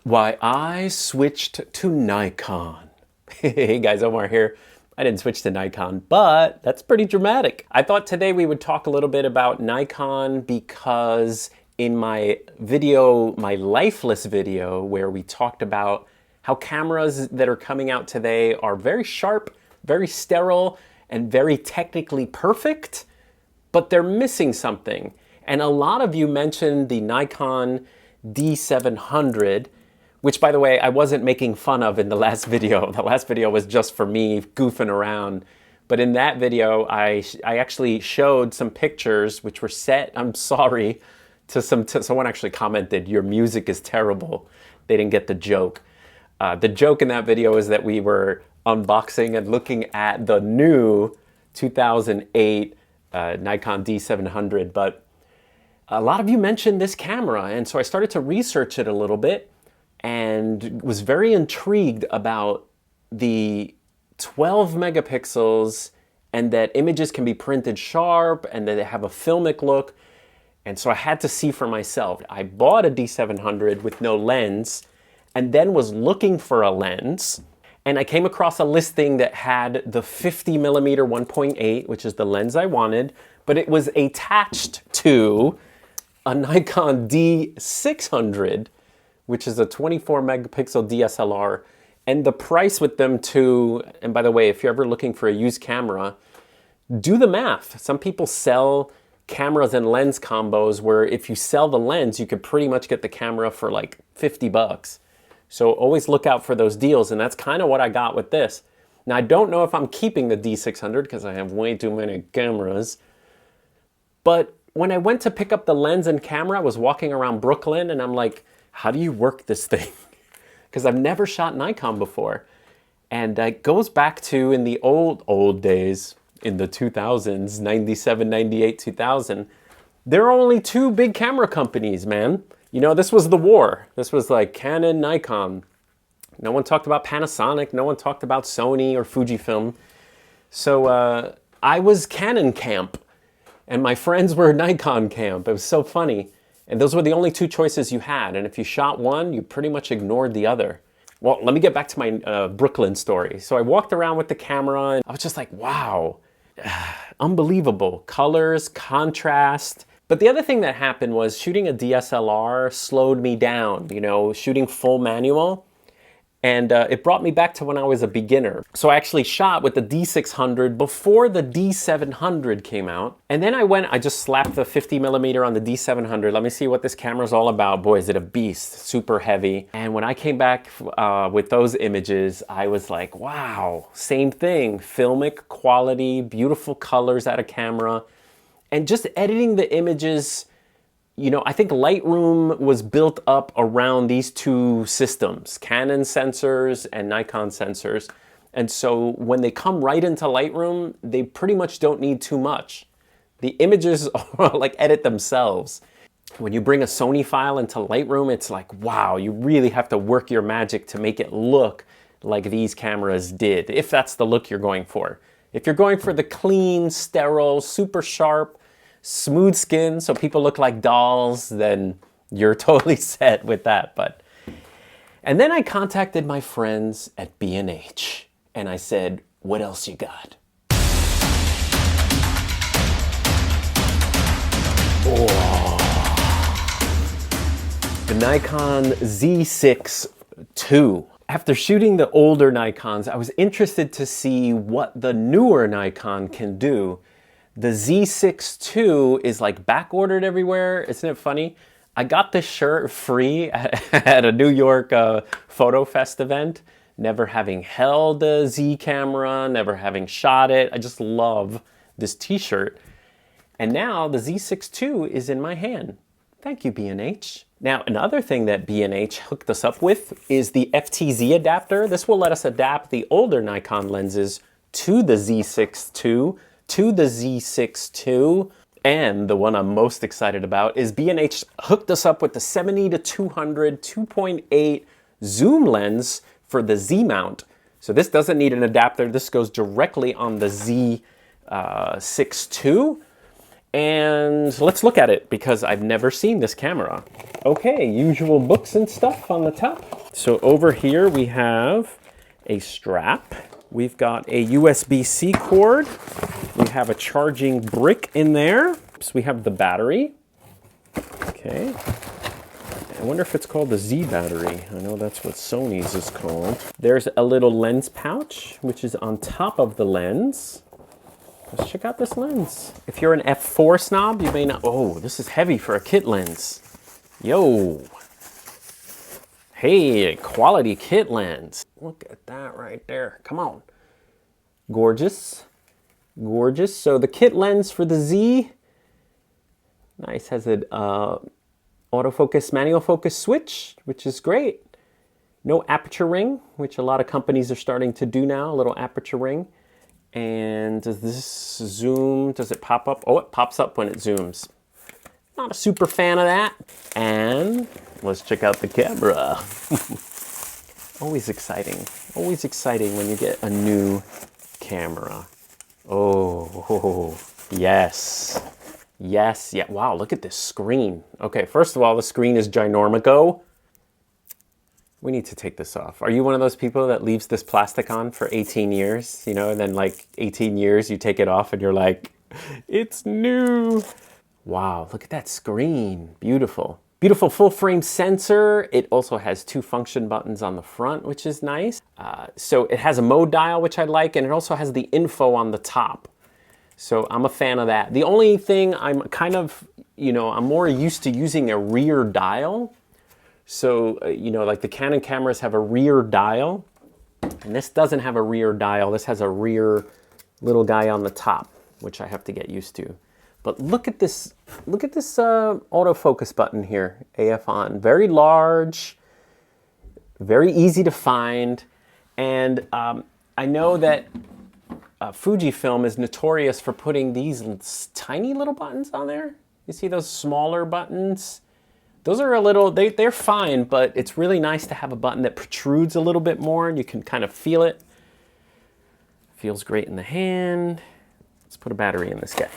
Why I switched to Nikon. Hey guys, Omar here. I didn't switch to Nikon, but that's pretty dramatic. I thought today we would talk a little bit about Nikon because in my video, my lifeless video, where we talked about how cameras that are coming out today are very sharp, very sterile, and very technically perfect, but they're missing something. And a lot of you mentioned the Nikon D700, which, by the way, I wasn't making fun of in the last video. The last video was just for me goofing around. But in that video, I actually showed some pictures which were set, I'm sorry, someone actually commented, your music is terrible. They didn't get the joke. The joke in that video is that we were unboxing and looking at the new 2008 Nikon D700. But a lot of you mentioned this camera, and so I started to research it a little bit and was very intrigued about the 12 megapixels and that images can be printed sharp and that they have a filmic look. And so I had to see for myself. I bought a D700 with no lens and then was looking for a lens. And I came across a listing that had the 50 millimeter 1.8, which is the lens I wanted, but it was attached to a Nikon D600, which is a 24 megapixel DSLR, and the price with them too. And by the way, if you're ever looking for a used camera, do the math. Some people sell cameras and lens combos where if you sell the lens, you could pretty much get the camera for like 50 bucks. So always look out for those deals, and that's kind of what I got with this. Now, I don't know if I'm keeping the D600 because I have way too many cameras, but when I went to pick up the lens and camera, I was walking around Brooklyn and I'm like, how do you work this thing? Because I've never shot Nikon before. And it goes back to in the old days, in the 2000s, 97, 98, 2000, there are only two big camera companies, man. You know, this was the war. This was like Canon, Nikon. No one talked about Panasonic. No one talked about Sony or Fujifilm. So I was Canon camp and my friends were Nikon camp. It was so funny. And those were the only two choices you had. And if you shot one, you pretty much ignored the other. Well, let me get back to my Brooklyn story. So I walked around with the camera and I was just like, wow, unbelievable. Colors, contrast. But the other thing that happened was shooting a DSLR slowed me down, you know, shooting full manual. And it brought me back to when I was a beginner. So I actually shot with the D600 before the D700 came out. And then I just slapped the 50 millimeter on the D700. Let me see what this camera's all about. Boy, is it a beast, super heavy. And when I came back with those images, I was like, wow, same thing. Filmic quality, beautiful colors out of camera. And just editing the images, you know, I think Lightroom was built up around these two systems, Canon sensors and Nikon sensors. And so when they come right into Lightroom, they pretty much don't need too much. The images like edit themselves. When you bring a Sony file into Lightroom, it's like, wow, you really have to work your magic to make it look like these cameras did, if that's the look you're going for. If you're going for the clean, sterile, super sharp, smooth skin, so people look like dolls, then you're totally set with that. And then I contacted my friends at B&H and I said, what else you got? Oh, the Nikon Z6 II. After shooting the older Nikons, I was interested to see what the newer Nikon can do. The Z6 II is like back ordered everywhere. Isn't it funny? I got this shirt free at a New York Photo Fest event, never having held a Z camera, never having shot it. I just love this t-shirt. And now the Z6 II is in my hand. Thank you, B&H. Now, another thing that B&H hooked us up with is the Ftz Adapter. This will let us adapt the older Nikon lenses to the Z6 II, to the Z6 II, and the one I'm most excited about is B&H hooked us up with the 70 to 200 2.8 zoom lens for the Z mount. So this doesn't need an adapter. This goes directly on the Z6 II. And let's look at it because I've never seen this camera. Okay, usual books and stuff on the top. So over here we have a strap. We've got a USB-C cord. We have a charging brick in there. So we have the battery. Okay. I wonder if it's called the Z battery. I know that's what Sony's is called. There's a little lens pouch, which is on top of the lens. Let's check out this lens. If you're an f4 snob, you may not, oh, this is heavy for a kit lens. Yo. Hey, quality kit lens. Look at that right there. Come on. Gorgeous. Gorgeous. So the kit lens for the Z, nice, has an autofocus, manual focus switch, which is great. No aperture ring, which a lot of companies are starting to do now, a little aperture ring. And does this zoom? Does it pop up? Oh, it pops up when it zooms. Not a super fan of that. And let's check out the camera. Always exciting. Always exciting when you get a new camera. Oh, yes. Yes, yeah. Wow, look at this screen. Okay, first of all, the screen is ginormico. We need to take this off. Are you one of those people that leaves this plastic on for 18 years, you know, and then like 18 years you take it off and you're like, it's new. Wow, look at that screen. Beautiful. Beautiful full frame sensor. It also has 2 function buttons on the front, which is nice. So it has a mode dial, which I like, and it also has the info on the top. So I'm a fan of that. The only thing I'm kind of, you know, I'm more used to using a rear dial. So, you know, like the Canon cameras have a rear dial, and this doesn't have a rear dial. This has a rear little guy on the top, which I have to get used to. But look at this autofocus button here, AF on. Very large, very easy to find. And I know that Fujifilm is notorious for putting these tiny little buttons on there. You see those smaller buttons? Those are a little, they're fine, but it's really nice to have a button that protrudes a little bit more and you can kind of feel it. Feels great in the hand. Let's put a battery in this guy.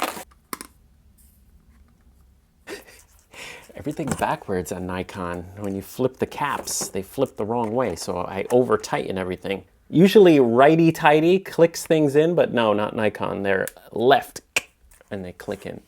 Everything's backwards on Nikon. When you flip the caps, they flip the wrong way, so I over tighten everything. Usually righty-tighty clicks things in, but no, not Nikon. They're left and they click in.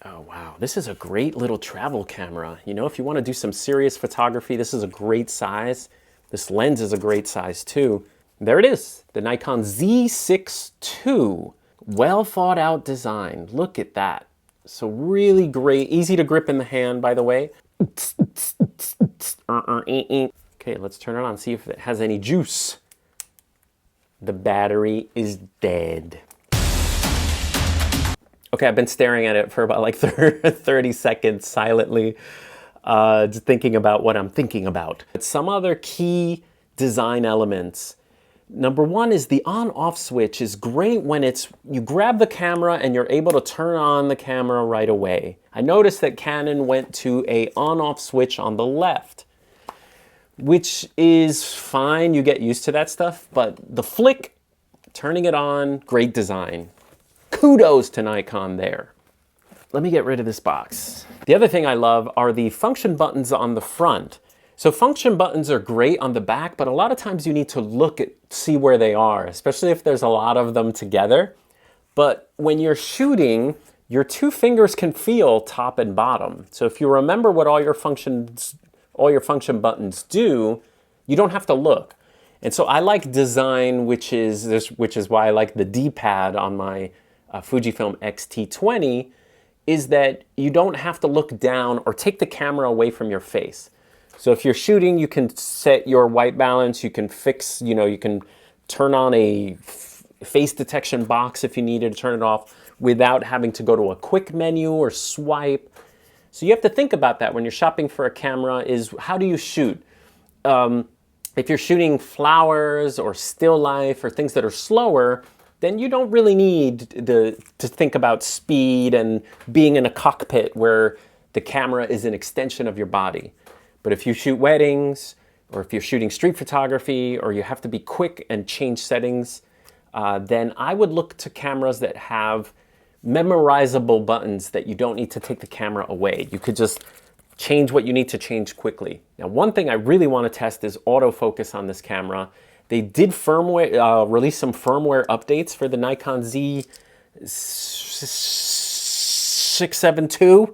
Oh, wow. This is a great little travel camera. You know, if you want to do some serious photography, this is a great size. This lens is a great size too. There it is, the Nikon Z6 II. Well thought out design. Look at that. So really great, easy to grip in the hand, by the way. Okay, let's turn it on, see if it has any juice. The battery is dead. Okay, I've been staring at it for about like 30 seconds silently, just thinking about what I'm thinking about. Some other key design elements. Number one is the on-off switch is great when you grab the camera and you're able to turn on the camera right away. I noticed that Canon went to a on-off switch on the left, which is fine, you get used to that stuff, but the flick, turning it on, great design. Kudos to Nikon there. Let me get rid of this box. The other thing I love are the function buttons on the front. So function buttons are great on the back, but a lot of times you need to see where they are, especially if there's a lot of them together. But when you're shooting, your 2 fingers can feel top and bottom. So if you remember what all your function buttons do, you don't have to look. And so I like design, which is why I like the D-pad on my Fujifilm X-T20, is that you don't have to look down or take the camera away from your face. So if you're shooting, you can set your white balance, you can fix, you can turn on a face detection box if you needed to turn it off without having to go to a quick menu or swipe. So you have to think about that when you're shopping for a camera is how do you shoot? If you're shooting flowers or still life or things that are slower, then you don't really need to think about speed and being in a cockpit where the camera is an extension of your body. But if you shoot weddings, or if you're shooting street photography, or you have to be quick and change settings, then I would look to cameras that have memorizable buttons that you don't need to take the camera away. You could just change what you need to change quickly. Now, one thing I really want to test is autofocus on this camera. They did release some firmware updates for the Nikon Z6 II,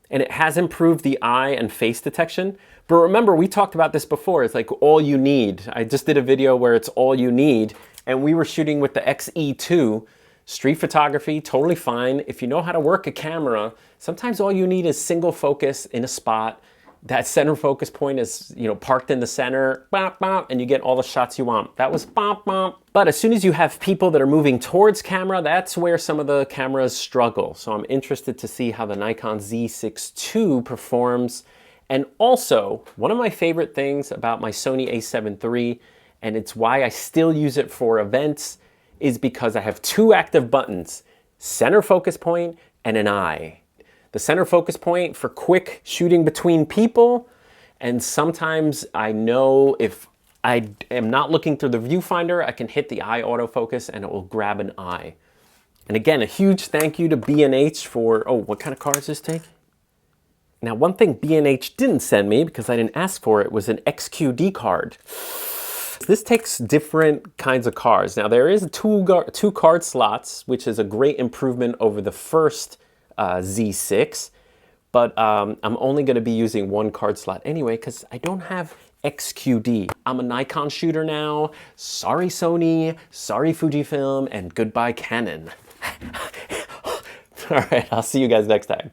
and it has improved the eye and face detection. But remember, we talked about this before. It's like all you need. I just did a video where it's all you need, and we were shooting with the XE2. Street photography, totally fine. If you know how to work a camera, sometimes all you need is single focus in a spot. That center focus point is, parked in the center, bop, bop, and you get all the shots you want. That was bop, bop. But as soon as you have people that are moving towards camera, that's where some of the cameras struggle. So I'm interested to see how the Nikon Z6 II performs. And also, one of my favorite things about my Sony a7 III, and it's why I still use it for events, is because I have two active buttons, center focus point and an eye. The center focus point for quick shooting between people, and sometimes I know if I am not looking through the viewfinder, I can hit the eye autofocus and it will grab an eye. And again, a huge thank you to B&H for, oh, what kind of car does this take? Now, one thing B&H didn't send me, because I didn't ask for it, was an XQD card. This takes different kinds of cards. Now, there is two card slots, which is a great improvement over the first Z6, but I'm only going to be using one card slot anyway because I don't have XQD. I'm a Nikon shooter now. Sorry Sony, sorry Fujifilm, and goodbye Canon. All right, I'll see you guys next time.